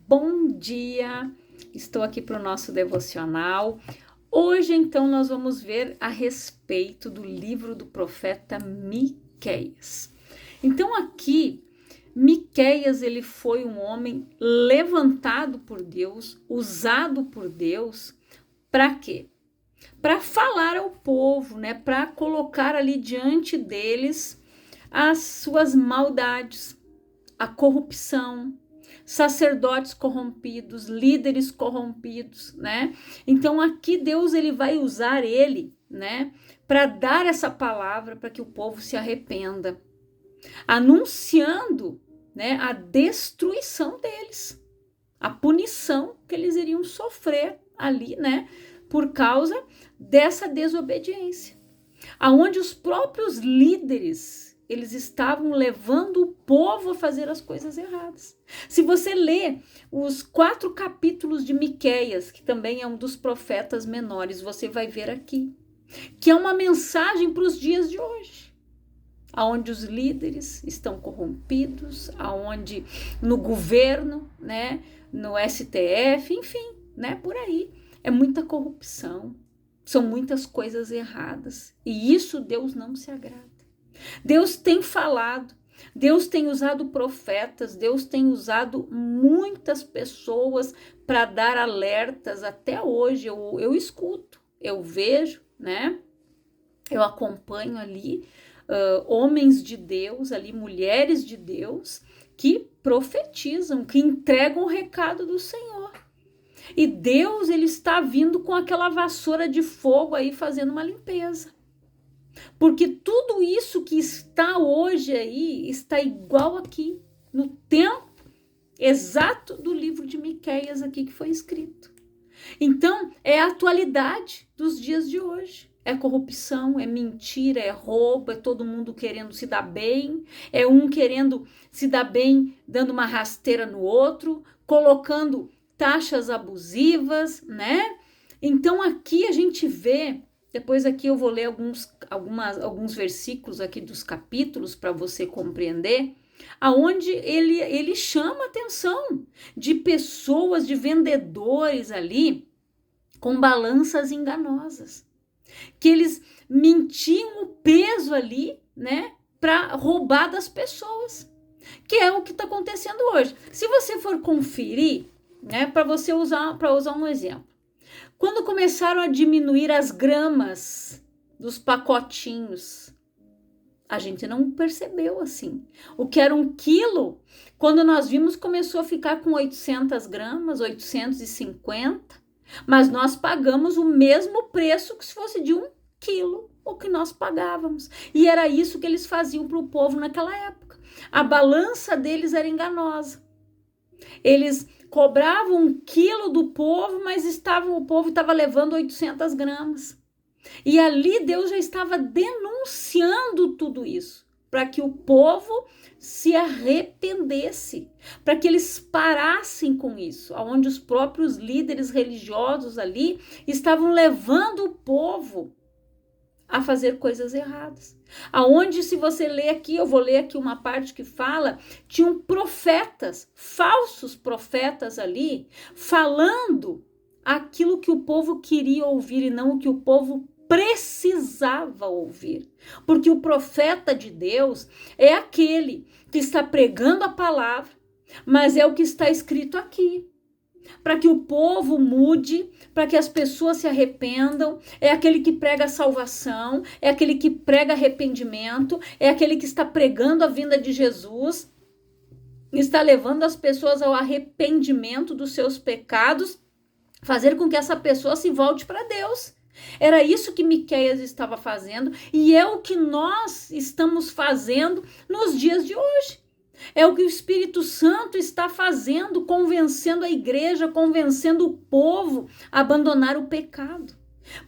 bom dia! Estou aqui para o nosso devocional. Hoje, então, nós vamos ver a respeito do livro do profeta Miqueias. Então, aqui, Miqueias, ele foi um homem levantado por Deus, usado por Deus, para quê? Para falar ao povo, né? Para colocar ali diante deles as suas maldades, a corrupção, sacerdotes corrompidos, líderes corrompidos, né? Então aqui Deus ele vai usar ele, né, para dar essa palavra para que o povo se arrependa, anunciando, né, a destruição deles, a punição que eles iriam sofrer ali, né, por causa dessa desobediência, aonde os próprios líderes eles estavam levando o povo a fazer as coisas erradas. Se você ler os 4 capítulos de Miqueias, que também é um dos profetas menores, você vai ver aqui que é uma mensagem para os dias de hoje, aonde os líderes estão corrompidos, aonde no governo, né, no STF, enfim, né, por aí é muita corrupção, são muitas coisas erradas e isso Deus não se agrada. Deus tem falado, Deus tem usado profetas, Deus tem usado muitas pessoas para dar alertas. Até hoje eu escuto, eu vejo, né? Eu acompanho ali homens de Deus, ali mulheres de Deus que profetizam, que entregam o recado do Senhor. E Deus ele está vindo com aquela vassoura de fogo aí fazendo uma limpeza. Porque tudo isso que está hoje aí está igual aqui, no tempo exato do livro de Miqueias aqui que foi escrito. Então, é a atualidade dos dias de hoje. É corrupção, é mentira, é roubo, é todo mundo querendo se dar bem, é um querendo se dar bem dando uma rasteira no outro, colocando taxas abusivas, né? Então, aqui a gente vê. Depois aqui eu vou ler alguns versículos aqui dos capítulos para você compreender, aonde ele chama a atenção de pessoas, de vendedores ali com balanças enganosas, que eles mentiam o peso ali, né, para roubar das pessoas, que é o que está acontecendo hoje. Se você for conferir, né, para usar um exemplo, quando começaram a diminuir as gramas dos pacotinhos, a gente não percebeu assim. O que era 1 quilo, quando nós vimos, começou a ficar com 800 gramas, 850, mas nós pagamos o mesmo preço que se fosse de 1 quilo, o que nós pagávamos. E era isso que eles faziam para o povo naquela época. A balança deles era enganosa. Eles cobravam 1 quilo do povo, mas o povo estava levando 800 gramas. E ali Deus já estava denunciando tudo isso, para que o povo se arrependesse, para que eles parassem com isso, onde os próprios líderes religiosos ali estavam levando o povo a fazer coisas erradas. Aonde, se você ler aqui, eu vou ler aqui uma parte que fala, tinham profetas, falsos profetas ali, falando aquilo que o povo queria ouvir e não o que o povo precisava ouvir. Porque o profeta de Deus é aquele que está pregando a palavra, mas é o que está escrito aqui, para que o povo mude, para que as pessoas se arrependam. É aquele que prega a salvação, é aquele que prega arrependimento, é aquele que está pregando a vinda de Jesus, está levando as pessoas ao arrependimento dos seus pecados, fazer com que essa pessoa se volte para Deus. Era isso que Miqueias estava fazendo e é o que nós estamos fazendo nos dias de hoje. É o que o Espírito Santo está fazendo, convencendo a igreja, convencendo o povo a abandonar o pecado.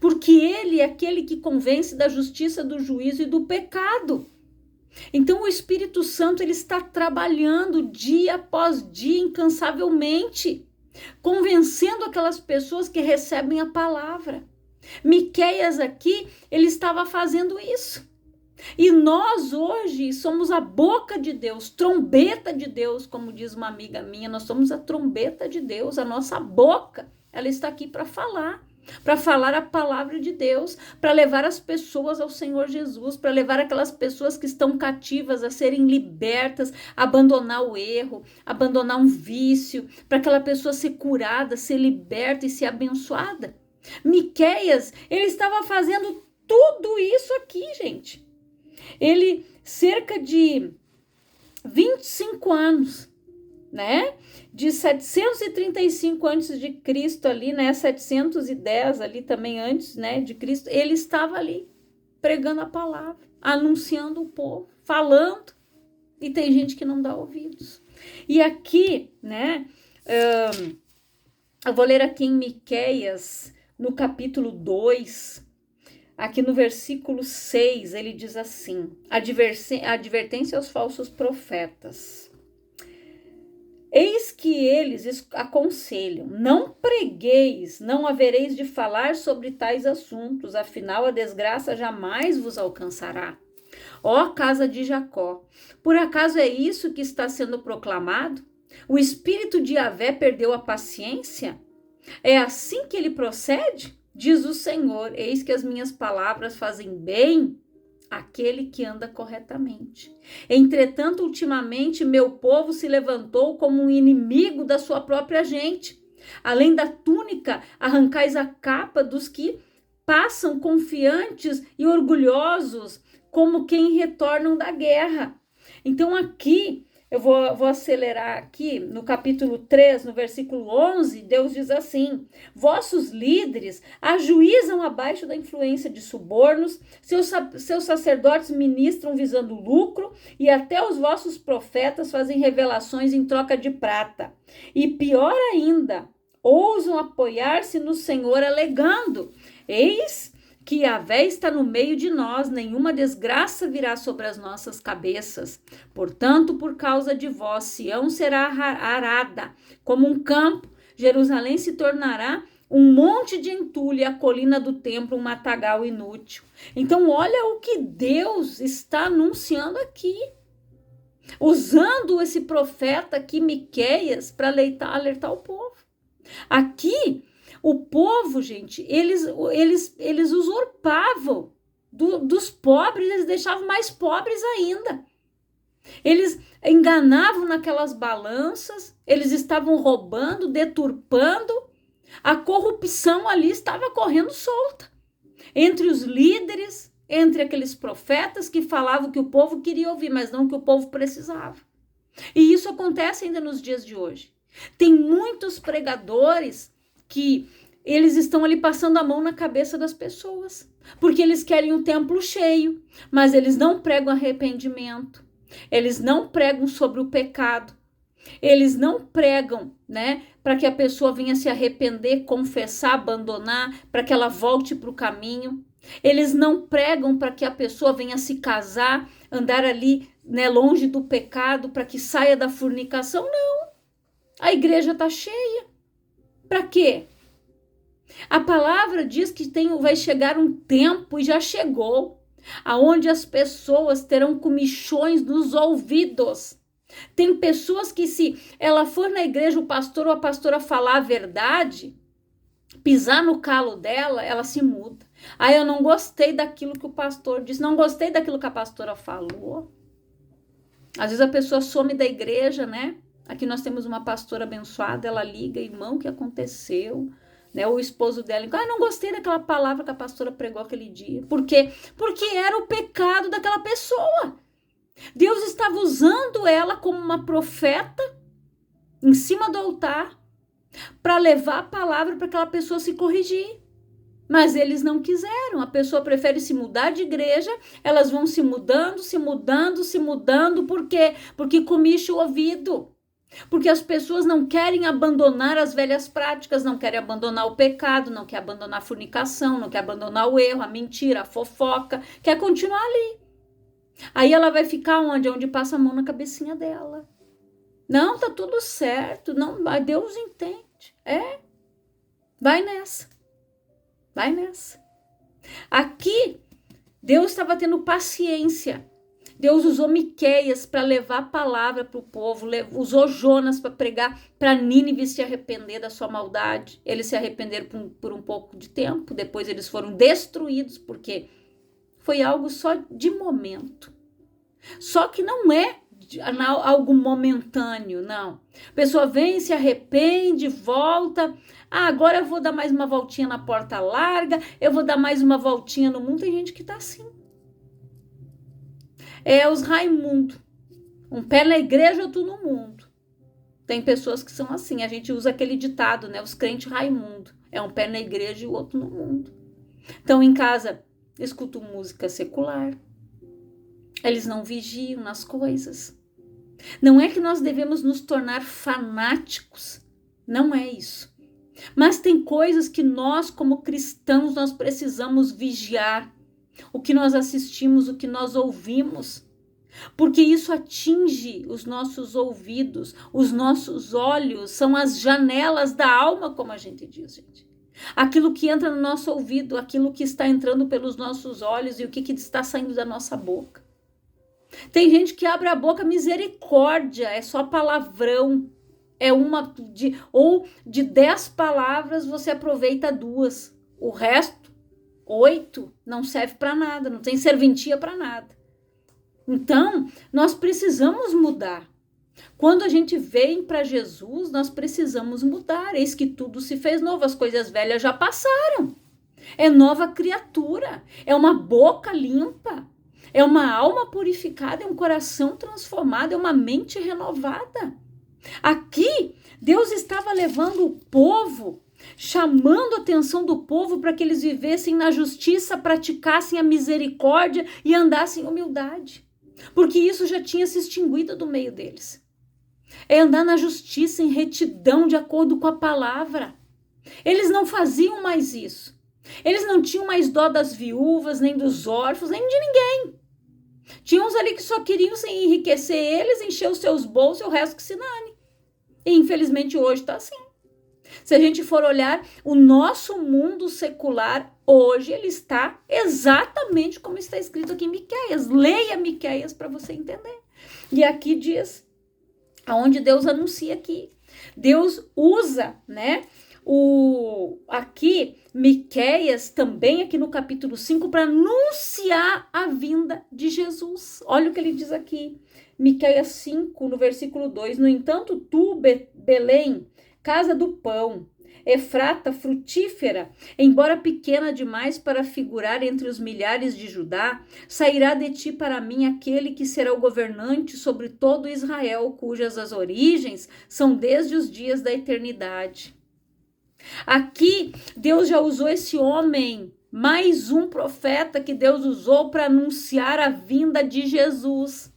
Porque ele é aquele que convence da justiça, do juízo e do pecado. Então o Espírito Santo ele está trabalhando dia após dia, incansavelmente, convencendo aquelas pessoas que recebem a palavra. Miqueias aqui, ele estava fazendo isso. E nós hoje somos a boca de Deus, trombeta de Deus, como diz uma amiga minha, nós somos a trombeta de Deus, a nossa boca, ela está aqui para falar a palavra de Deus, para levar as pessoas ao Senhor Jesus, para levar aquelas pessoas que estão cativas a serem libertas, abandonar o erro, abandonar um vício, para aquela pessoa ser curada, ser liberta e ser abençoada. Miqueias, ele estava fazendo tudo isso aqui, gente. Ele, cerca de 25 anos, né? De 735 antes de Cristo ali, né? 710 ali também antes, né, de Cristo, ele estava ali pregando a palavra, anunciando o povo, falando, e tem gente que não dá ouvidos. E aqui, né, eu vou ler aqui em Miqueias, no capítulo 2, aqui no versículo 6, ele diz assim: advertência aos falsos profetas. Eis que eles aconselham: não pregueis, não havereis de falar sobre tais assuntos, afinal a desgraça jamais vos alcançará. Ó casa de Jacó, por acaso é isso que está sendo proclamado? O espírito de Yahvé perdeu a paciência? É assim que ele procede? Diz o Senhor: eis que as minhas palavras fazem bem àquele que anda corretamente. Entretanto, ultimamente, meu povo se levantou como um inimigo da sua própria gente. Além da túnica, arrancais a capa dos que passam confiantes e orgulhosos, como quem retornam da guerra. Então, aqui, eu vou acelerar aqui, no capítulo 3, no versículo 11, Deus diz assim: vossos líderes ajuizam abaixo da influência de subornos, seus sacerdotes ministram visando lucro, e até os vossos profetas fazem revelações em troca de prata. E pior ainda, ousam apoiar-se no Senhor alegando: eis que Yahvé está no meio de nós, nenhuma desgraça virá sobre as nossas cabeças. Portanto, por causa de vós, Sião será arada como um campo, Jerusalém se tornará um monte de entulho, a colina do templo um matagal inútil. Então, olha o que Deus está anunciando aqui, usando esse profeta aqui, Miqueias, para alertar o povo. Aqui, o povo, gente, eles usurpavam dos pobres, eles deixavam mais pobres ainda. Eles enganavam naquelas balanças, eles estavam roubando, deturpando. A corrupção ali estava correndo solta. Entre os líderes, entre aqueles profetas que falavam que o povo queria ouvir, mas não que o povo precisava. E isso acontece ainda nos dias de hoje. Tem muitos pregadores que eles estão ali passando a mão na cabeça das pessoas, porque eles querem o templo cheio, mas eles não pregam arrependimento, eles não pregam sobre o pecado, eles não pregam, né, para que a pessoa venha se arrepender, confessar, abandonar, para que ela volte para o caminho. Eles não pregam para que a pessoa venha se casar, andar ali, né, longe do pecado, para que saia da fornicação. Não, a igreja está cheia. Para quê? A palavra diz que vai chegar um tempo, e já chegou, aonde as pessoas terão comichões nos ouvidos. Tem pessoas que, se ela for na igreja, o pastor ou a pastora falar a verdade, pisar no calo dela, ela se muda. Ah, eu não gostei daquilo que o pastor disse, não gostei daquilo que a pastora falou. Às vezes a pessoa some da igreja, né? Aqui nós temos uma pastora abençoada, ela liga: irmão, o que aconteceu? Né, o esposo dela: não gostei daquela palavra que a pastora pregou aquele dia. Por quê? Porque era o pecado daquela pessoa. Deus estava usando ela como uma profeta em cima do altar para levar a palavra para aquela pessoa se corrigir. Mas eles não quiseram. A pessoa prefere se mudar de igreja, elas vão se mudando, se mudando, se mudando. Por quê? Porque comicha o ouvido. Porque as pessoas não querem abandonar as velhas práticas, não querem abandonar o pecado, não querem abandonar a fornicação, não querem abandonar o erro, a mentira, a fofoca, quer continuar ali. Aí ela vai ficar onde? Onde passa a mão na cabecinha dela. Não, tá tudo certo, não, Deus entende. Vai nessa. Vai nessa. Aqui, Deus estava tendo paciência. Deus usou Miqueias para levar a palavra para o povo, usou Jonas para pregar para Nínive se arrepender da sua maldade. Eles se arrependeram por um pouco de tempo, depois eles foram destruídos, porque foi algo só de momento. Só que não é algo momentâneo, não. A pessoa vem, se arrepende, volta. Agora eu vou dar mais uma voltinha na porta larga, eu vou dar mais uma voltinha no mundo. Tem gente que tá assim. É os Raimundo. Um pé na igreja, outro no mundo. Tem pessoas que são assim. A gente usa aquele ditado, né? Os crentes Raimundo. É um pé na igreja e o outro no mundo. Então, em casa, escuto música secular. Eles não vigiam nas coisas. Não é que nós devemos nos tornar fanáticos. Não é isso. Mas tem coisas que nós, como cristãos, nós precisamos vigiar. O que nós assistimos, o que nós ouvimos, porque isso atinge os nossos ouvidos, os nossos olhos, são as janelas da alma, como a gente diz, gente. Aquilo que entra no nosso ouvido, aquilo que está entrando pelos nossos olhos e o que está saindo da nossa boca. Tem gente que abre a boca, misericórdia, é só palavrão, ou de 10 palavras você aproveita 2, o resto 8 não serve para nada, não tem serventia para nada. Então, nós precisamos mudar. Quando a gente vem para Jesus, nós precisamos mudar. Eis que tudo se fez novo, as coisas velhas já passaram. É nova criatura, é uma boca limpa, é uma alma purificada, é um coração transformado, é uma mente renovada. Aqui, Deus estava levando o povo, chamando a atenção do povo para que eles vivessem na justiça, praticassem a misericórdia e andassem em humildade. Porque isso já tinha se extinguido do meio deles. É andar na justiça, em retidão, de acordo com a palavra. Eles não faziam mais isso. Eles não tinham mais dó das viúvas, nem dos órfãos, nem de ninguém. Tinha uns ali que só queriam enriquecer eles, encher os seus bolsos e o resto que se dane. E infelizmente hoje está assim. Se a gente for olhar o nosso mundo secular, hoje ele está exatamente como está escrito aqui em Miqueias. Leia Miqueias para você entender. E aqui diz, aonde Deus anuncia aqui. Deus usa, né, aqui Miqueias também aqui no capítulo 5 para anunciar a vinda de Jesus. Olha o que ele diz aqui. Miqueias 5, no versículo 2. No entanto, tu, Belém, casa do pão, Efrata, frutífera, embora pequena demais para figurar entre os milhares de Judá, sairá de ti para mim aquele que será o governante sobre todo Israel, cujas as origens são desde os dias da eternidade. Aqui, Deus já usou esse homem, mais um profeta que Deus usou para anunciar a vinda de Jesus.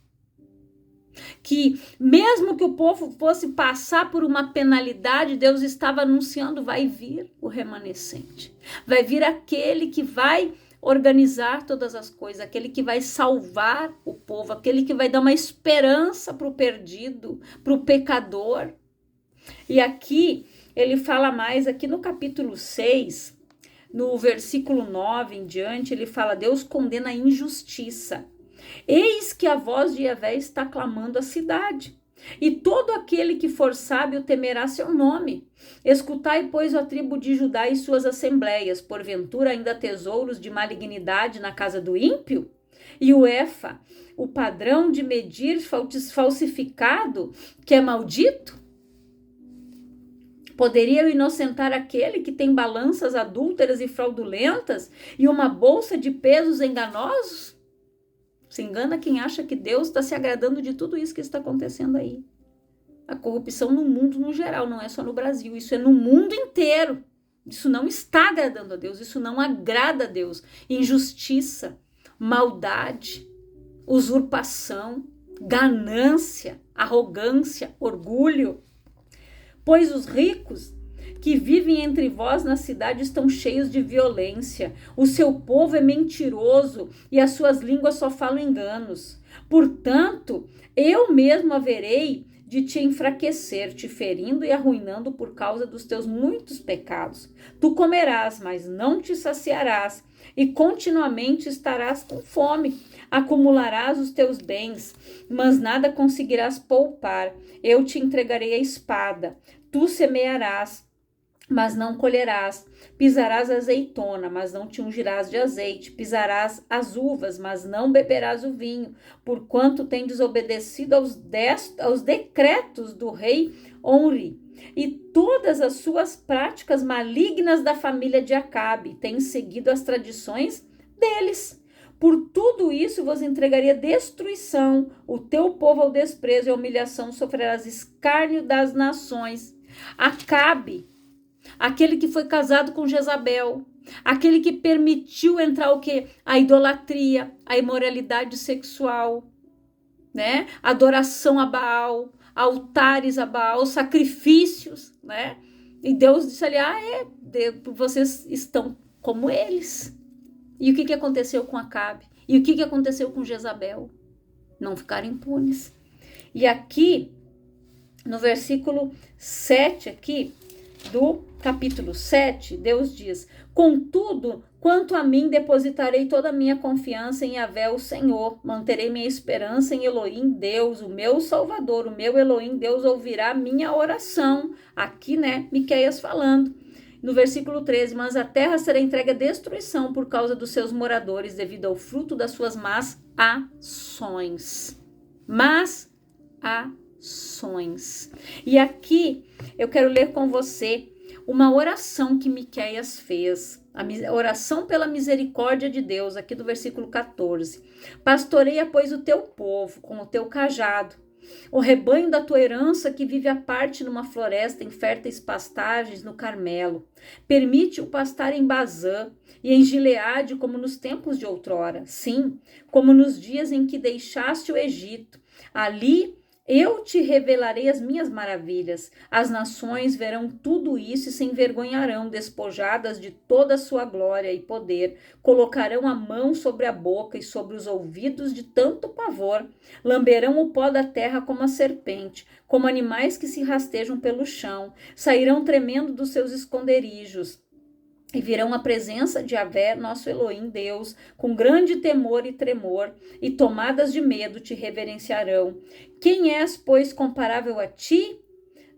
Que mesmo que o povo fosse passar por uma penalidade, Deus estava anunciando, vai vir o remanescente. Vai vir aquele que vai organizar todas as coisas, aquele que vai salvar o povo, aquele que vai dar uma esperança para o perdido, para o pecador. E aqui, ele fala mais, aqui no capítulo 6, no versículo 9 em diante, ele fala, Deus condena a injustiça. Eis que a voz de Yahvé está clamando a cidade, e todo aquele que for sábio temerá seu nome. Escutai, pois, a tribo de Judá e suas assembleias, porventura ainda tesouros de malignidade na casa do ímpio? E o Efa, o padrão de medir falsificado, que é maldito? Poderia eu inocentar aquele que tem balanças adúlteras e fraudulentas e uma bolsa de pesos enganosos? Se engana quem acha que Deus está se agradando de tudo isso que está acontecendo aí. A corrupção no mundo no geral, não é só no Brasil, isso é no mundo inteiro. Isso não está agradando a Deus, isso não agrada a Deus. Injustiça, maldade, usurpação, ganância, arrogância, orgulho. Pois os ricos que vivem entre vós na cidade estão cheios de violência. O seu povo é mentiroso e as suas línguas só falam enganos. Portanto, eu mesmo haverei de te enfraquecer, te ferindo e arruinando por causa dos teus muitos pecados. Tu comerás, mas não te saciarás, e continuamente estarás com fome. Acumularás os teus bens, mas nada conseguirás poupar. Eu te entregarei a espada. Tu semearás, mas não colherás. Pisarás a azeitona, mas não te ungirás de azeite. Pisarás as uvas, mas não beberás o vinho, porquanto tem desobedecido aos decretos do rei Onri e todas as suas práticas malignas da família de Acabe. Tem seguido as tradições deles. Por tudo isso vos entregaria destruição, o teu povo ao desprezo e à humilhação, sofrerás escárnio das nações. Acabe, aquele que foi casado com Jezabel, aquele que permitiu entrar o quê? A idolatria, a imoralidade sexual, né? Adoração a Baal, altares a Baal, sacrifícios, né? E Deus disse ali, vocês estão como eles. E o que aconteceu com Acabe? E o que aconteceu com Jezabel? Não ficaram impunes. E aqui, no versículo 7 aqui, do capítulo 7, Deus diz: contudo, quanto a mim, depositarei toda a minha confiança em Yahvé, o Senhor. Manterei minha esperança em Elohim, Deus, o meu Salvador. O meu Elohim, Deus, ouvirá minha oração. Aqui, né, Miqueias falando. No versículo 13, mas a terra será entregue à destruição por causa dos seus moradores, devido ao fruto das suas más ações. Más ações. E aqui eu quero ler com você uma oração que Miqueias fez, a oração pela misericórdia de Deus, aqui do versículo 14. Pastoreia, pois, o teu povo com o teu cajado, o rebanho da tua herança que vive à parte numa floresta em férteis pastagens no Carmelo. Permite-o pastar em Bazã e em Gileade como nos tempos de outrora. Sim, como nos dias em que deixaste o Egito. Ali eu te revelarei as minhas maravilhas. As nações verão tudo isso e se envergonharão, despojadas de toda a sua glória e poder. Colocarão a mão sobre a boca e sobre os ouvidos de tanto pavor. Lamberão o pó da terra como a serpente, como animais que se rastejam pelo chão. Sairão tremendo dos seus esconderijos. E virão à presença de Yahvé, nosso Elohim, Deus, com grande temor e tremor, e tomadas de medo te reverenciarão. Quem és, pois, comparável a ti?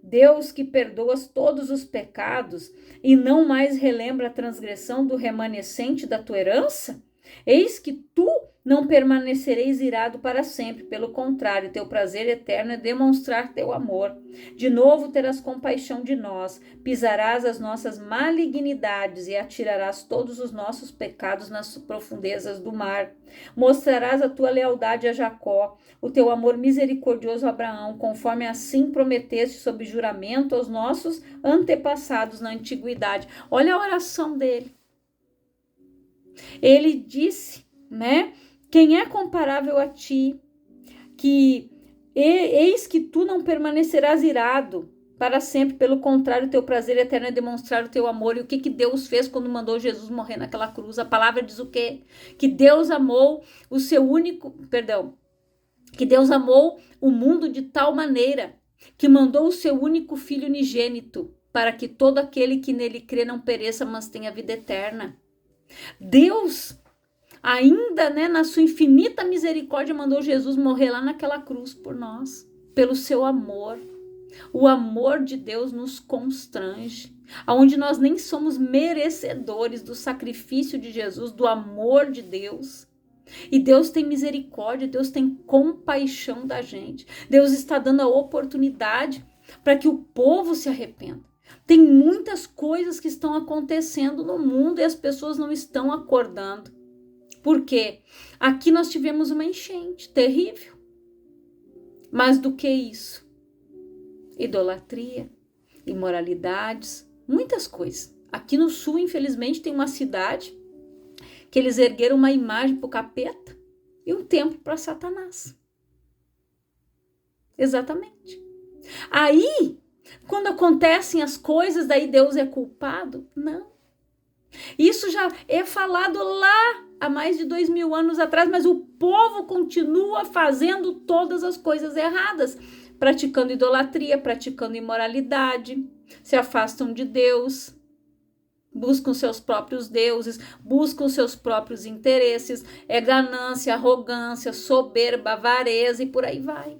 Deus que perdoas todos os pecados e não mais relembra a transgressão do remanescente da tua herança? Eis que tu não permanecereis irado para sempre, pelo contrário, teu prazer eterno é demonstrar teu amor. De novo terás compaixão de nós, pisarás as nossas malignidades e atirarás todos os nossos pecados nas profundezas do mar. Mostrarás a tua lealdade a Jacó, o teu amor misericordioso a Abraão, conforme assim prometeste sob juramento aos nossos antepassados na antiguidade. Olha a oração dele. Ele disse, né? Quem é comparável a ti? Que eis que tu não permanecerás irado para sempre, pelo contrário, teu prazer eterno é demonstrar o teu amor. E o que Deus fez quando mandou Jesus morrer naquela cruz? A palavra diz o quê? Que Deus amou o seu único, que Deus amou o mundo de tal maneira que mandou o seu único filho unigênito para que todo aquele que nele crê não pereça, mas tenha vida eterna. Deus, ainda, né, na sua infinita misericórdia, mandou Jesus morrer lá naquela cruz por nós, pelo seu amor. O amor de Deus nos constrange, aonde nós nem somos merecedores do sacrifício de Jesus, do amor de Deus. E Deus tem misericórdia, Deus tem compaixão da gente. Deus está dando a oportunidade para que o povo se arrependa. Tem muitas coisas que estão acontecendo no mundo e as pessoas não estão acordando. Por quê? Aqui nós tivemos uma enchente terrível. Mas do que isso? Idolatria, imoralidades, muitas coisas. Aqui no sul, infelizmente, tem uma cidade que eles ergueram uma imagem para o capeta e um templo para Satanás. Exatamente. Aí, quando acontecem as coisas, daí Deus é culpado? Não. Isso já é falado lá há mais de 2000 anos atrás, mas o povo continua fazendo todas as coisas erradas. praticando idolatria, praticando imoralidade, se afastam de Deus, buscam seus próprios deuses, buscam seus próprios interesses, é ganância, arrogância, soberba, avareza e por aí vai.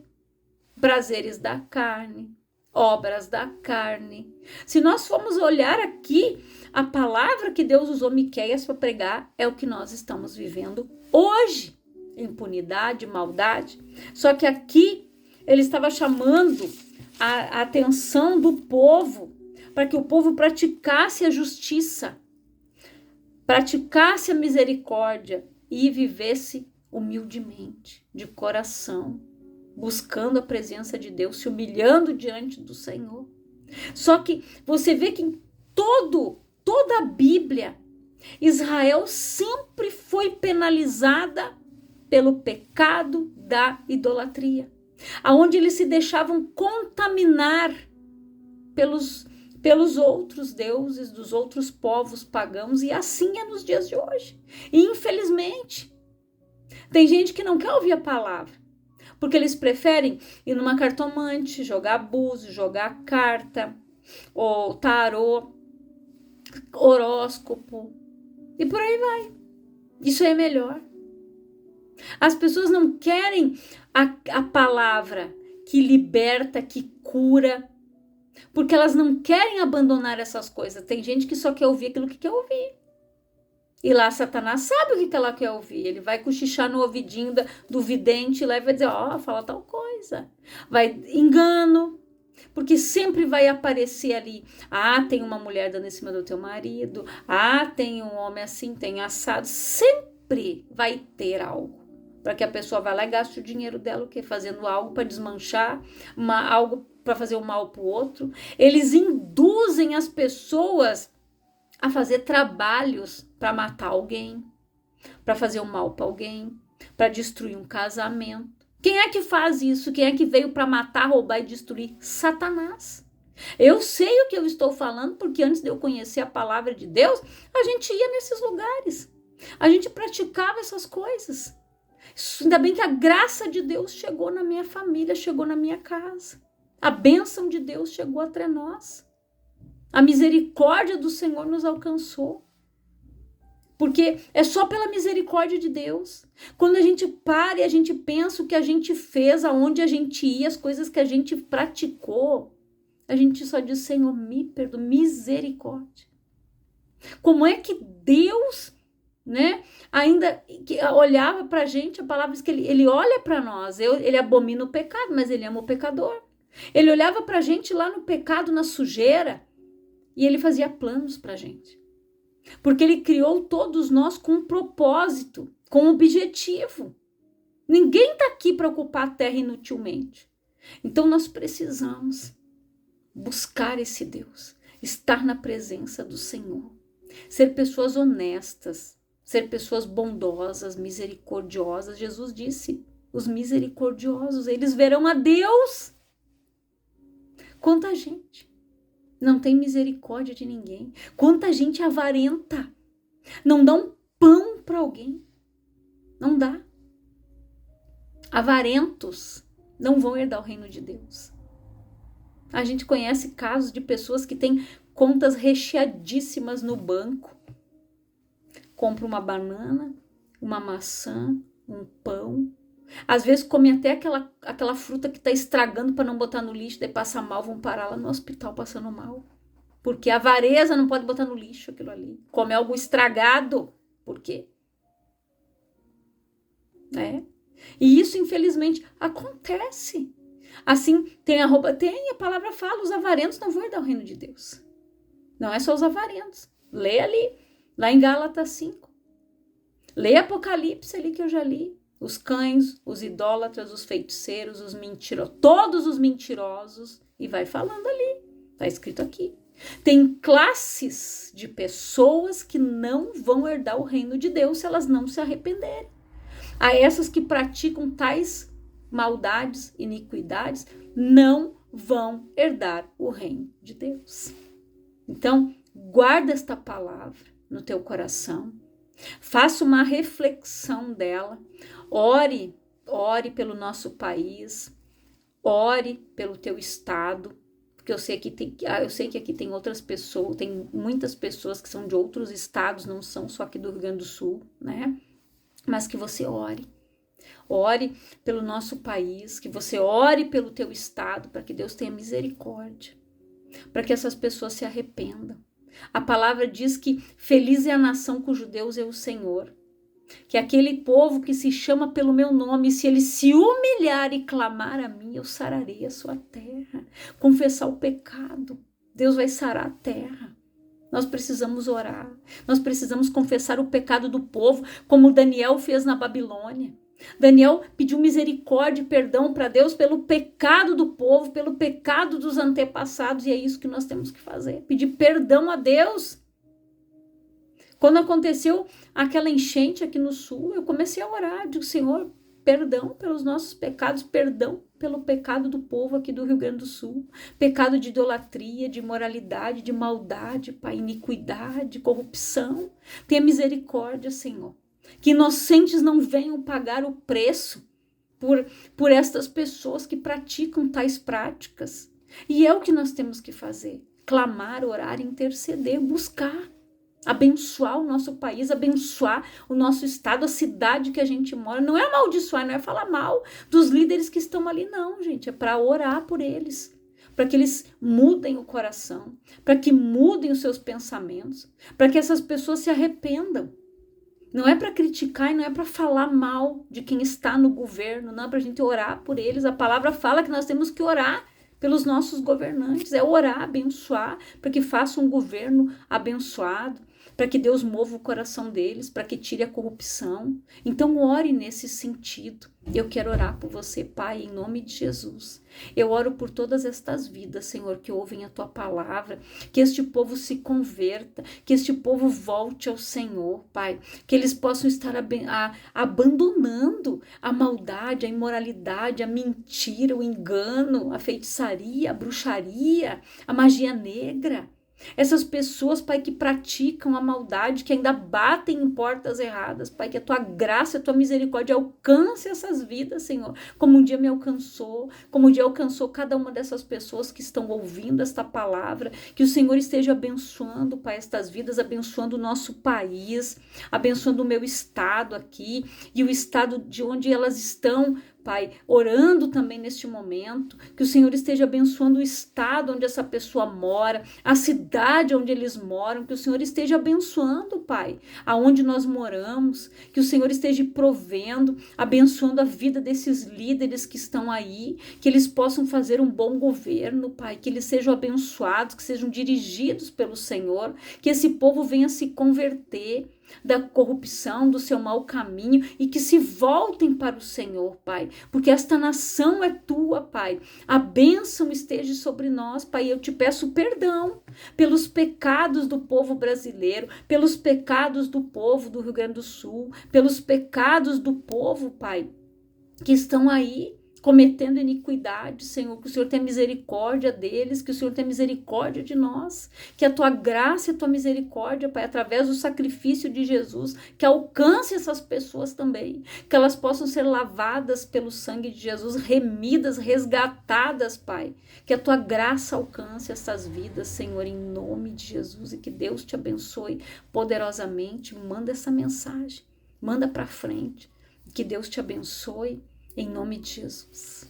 Prazeres da carne, obras da carne. Se nós formos olhar aqui, a palavra que Deus usou Miqueias para pregar é o que nós estamos vivendo hoje. Impunidade, maldade. Só que aqui ele estava chamando a atenção do povo para que o povo praticasse a justiça, praticasse a misericórdia e vivesse humildemente, de coração, buscando a presença de Deus, se humilhando diante do Senhor. Só que você vê que em toda a Bíblia, Israel sempre foi penalizada pelo pecado da idolatria, aonde eles se deixavam contaminar pelos outros deuses dos outros povos pagãos, e assim é nos dias de hoje. E infelizmente, tem gente que não quer ouvir a palavra, porque eles preferem ir numa cartomante, jogar búzio, jogar carta, ou tarô, horóscopo, e por aí vai. Isso é melhor. As pessoas não querem a palavra que liberta, que cura, porque elas não querem abandonar essas coisas. Tem gente que só quer ouvir aquilo que quer ouvir. E lá Satanás sabe o que ela quer ouvir. Ele vai cochichar no ouvidinho do vidente lá e vai dizer, fala tal coisa. Vai engano, porque sempre vai aparecer ali, tem uma mulher dando em cima do teu marido, tem um homem assim, tem assado. Sempre vai ter algo para que a pessoa vá lá e gaste o dinheiro dela, o quê? Fazendo algo para desmanchar, algo para fazer o mal para o outro. Eles induzem as pessoas a fazer trabalhos para matar alguém, para fazer o mal para alguém, para destruir um casamento. Quem é que faz isso? Quem é que veio para matar, roubar e destruir? Satanás. Eu sei o que eu estou falando, porque antes de eu conhecer a palavra de Deus, a gente ia nesses lugares, a gente praticava essas coisas. Ainda bem que a graça de Deus chegou na minha família, chegou na minha casa. A bênção de Deus chegou até nós. A misericórdia do Senhor nos alcançou. Porque é só pela misericórdia de Deus. Quando a gente para e a gente pensa o que a gente fez, aonde a gente ia, as coisas que a gente praticou, a gente só diz, Senhor, me perdoa, misericórdia. Como é que Deus, ainda que olhava para a gente, a palavra diz que ele olha para nós, ele abomina o pecado, mas ele ama o pecador. Ele olhava para a gente lá no pecado, na sujeira, e ele fazia planos para a gente. Porque ele criou todos nós com um propósito, com um objetivo. Ninguém está aqui para ocupar a terra inutilmente. Então nós precisamos buscar esse Deus, estar na presença do Senhor, ser pessoas honestas, ser pessoas bondosas, misericordiosas. Jesus disse, os misericordiosos, eles verão a Deus. Quanta gente não tem misericórdia de ninguém. Quanta gente avarenta. Não dá um pão para alguém. Não dá. Avarentos não vão herdar o reino de Deus. A gente conhece casos de pessoas que têm contas recheadíssimas no banco. Compra uma banana, uma maçã, um pão. Às vezes come até aquela fruta que está estragando para não botar no lixo, daí passa mal, vão parar lá no hospital passando mal. Porque a avareza não pode botar no lixo aquilo ali. Come algo estragado. Por quê? E isso, infelizmente, acontece. Assim, tem a palavra fala, os avarentos não vão herdar o reino de Deus. Não é só os avarentos. Lê ali, lá em Gálatas 5. Lê Apocalipse ali que eu já li. Os cães, os idólatras, os feiticeiros, os mentirosos, todos os mentirosos, e vai falando ali, está escrito aqui. Tem classes de pessoas que não vão herdar o reino de Deus se elas não se arrependerem. A essas que praticam tais maldades, iniquidades, não vão herdar o reino de Deus. Então, guarda esta palavra no teu coração, faça uma reflexão dela, ore pelo nosso país, ore pelo teu estado, porque eu sei que aqui tem outras pessoas, tem muitas pessoas que são de outros estados, não são só aqui do Rio Grande do Sul, né? Mas que você ore. Ore pelo nosso país, que você ore pelo teu estado, para que Deus tenha misericórdia, para que essas pessoas se arrependam. A palavra diz que feliz é a nação cujo Deus é o Senhor. Que aquele povo que se chama pelo meu nome, se ele se humilhar e clamar a mim, eu sararei a sua terra. Confessar o pecado, Deus vai sarar a terra. Nós precisamos orar, nós precisamos confessar o pecado do povo, como Daniel fez na Babilônia. Daniel pediu misericórdia e perdão para Deus pelo pecado do povo, pelo pecado dos antepassados, e é isso que nós temos que fazer, pedir perdão a Deus. Quando aconteceu aquela enchente aqui no sul, eu comecei a orar, digo, Senhor, perdão pelos nossos pecados, perdão pelo pecado do povo aqui do Rio Grande do Sul, pecado de idolatria, de imoralidade, de maldade, Pai, iniquidade, corrupção. Tenha misericórdia, Senhor, que inocentes não venham pagar o preço por estas pessoas que praticam tais práticas. E é o que nós temos que fazer, clamar, orar, interceder, buscar. Abençoar o nosso país, abençoar o nosso estado, a cidade que a gente mora. Não é amaldiçoar, não é falar mal dos líderes que estão ali, não, gente. É para orar por eles, para que eles mudem o coração, para que mudem os seus pensamentos, para que essas pessoas se arrependam. Não é para criticar e não é para falar mal de quem está no governo, não, é para a gente orar por eles. A palavra fala que nós temos que orar pelos nossos governantes, é orar, abençoar, para que faça um governo abençoado, para que Deus mova o coração deles, para que tire a corrupção. Então ore nesse sentido. Eu quero orar por você, Pai, em nome de Jesus. Eu oro por todas estas vidas, Senhor, que ouvem a Tua palavra, que este povo se converta, que este povo volte ao Senhor, Pai, que eles possam estar abandonando a maldade, a imoralidade, a mentira, o engano, a feitiçaria, a bruxaria, a magia negra. Essas pessoas, Pai, que praticam a maldade, que ainda batem em portas erradas, Pai, que a Tua graça, a Tua misericórdia alcance essas vidas, Senhor, como um dia me alcançou, como um dia alcançou cada uma dessas pessoas que estão ouvindo esta palavra, que o Senhor esteja abençoando, Pai, estas vidas, abençoando o nosso país, abençoando o meu estado aqui e o estado de onde elas estão, Pai, orando também neste momento, que o Senhor esteja abençoando o estado onde essa pessoa mora, a cidade onde eles moram, que o Senhor esteja abençoando, Pai, aonde nós moramos, que o Senhor esteja provendo, abençoando a vida desses líderes que estão aí, que eles possam fazer um bom governo, Pai, que eles sejam abençoados, que sejam dirigidos pelo Senhor, que esse povo venha se converter da corrupção, do seu mau caminho e que se voltem para o Senhor, Pai, porque esta nação é Tua, Pai. A bênção esteja sobre nós, Pai. Eu te peço perdão pelos pecados do povo brasileiro, pelos pecados do povo do Rio Grande do Sul, pelos pecados do povo, Pai, que estão aí cometendo iniquidade, Senhor, que o Senhor tenha misericórdia deles, que o Senhor tenha misericórdia de nós, que a Tua graça e a Tua misericórdia, Pai, através do sacrifício de Jesus, que alcance essas pessoas também, que elas possam ser lavadas pelo sangue de Jesus, remidas, resgatadas, Pai, que a Tua graça alcance essas vidas, Senhor, em nome de Jesus, e que Deus te abençoe poderosamente. Manda essa mensagem, manda para frente, que Deus te abençoe, em nome de Jesus.